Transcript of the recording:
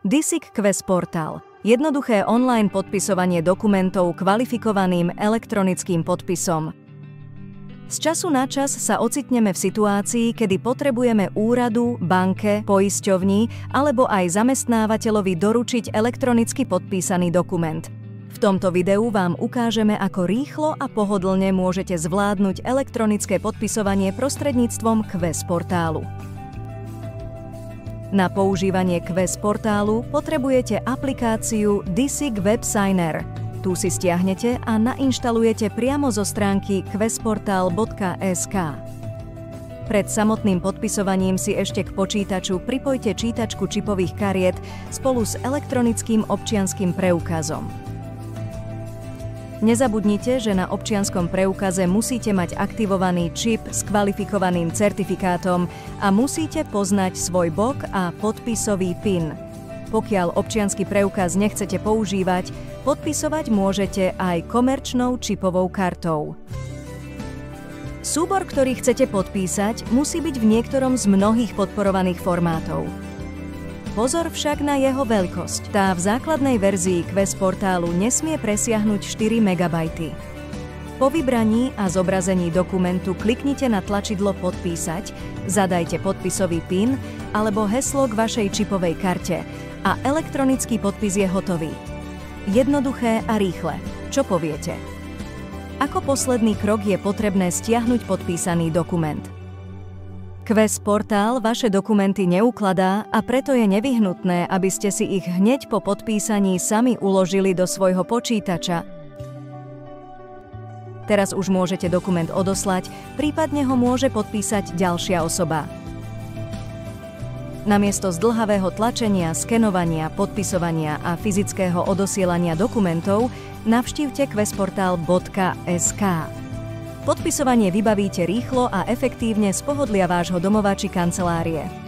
DISIC Quest Portal. Jednoduché online podpisovanie dokumentov kvalifikovaným elektronickým podpisom. Z času na čas sa ocitneme v situácii, kedy potrebujeme úradu, banke, poisťovni alebo aj zamestnávateľovi doručiť elektronicky podpísaný dokument. V tomto videu vám ukážeme, ako rýchlo a pohodlne môžete zvládnuť elektronické podpisovanie prostredníctvom Quest portálu. Na používanie Quest portálu potrebujete aplikáciu DISIC Web Signer. Tu si stiahnete a nainštalujete priamo zo stránky questportal.sk. Pred samotným podpisovaním si ešte k počítaču pripojte čítačku čipových kariet spolu s elektronickým občianskym preukazom. Nezabudnite, že na občianskom preukaze musíte mať aktivovaný čip s kvalifikovaným certifikátom a musíte poznať svoj bok a podpisový PIN. Pokiaľ občiansky preukaz nechcete používať, podpisovať môžete aj komerčnou čipovou kartou. Súbor, ktorý chcete podpísať, musí byť v niektorom z mnohých podporovaných formátov. Pozor však na jeho veľkosť. Tá v základnej verzii Quest portálu nesmie presiahnuť 4 MB. Po vybraní a zobrazení dokumentu kliknite na tlačidlo Podpísať, zadajte podpisový PIN alebo heslo k vašej čipovej karte a elektronický podpis je hotový. Jednoduché a rýchle. Čo poviete? Ako posledný krok je potrebné stiahnuť podpísaný dokument. Quest portál vaše dokumenty neukladá a preto je nevyhnutné, aby ste si ich hneď po podpísaní sami uložili do svojho počítača. Teraz už môžete dokument odoslať, prípadne ho môže podpísať ďalšia osoba. Namiesto zdĺhavého tlačenia, skenovania, podpisovania a fyzického odosielania dokumentov navštívte questportal.sk. Podpisovanie vybavíte rýchlo a efektívne z pohodlia vášho domova či kancelárie.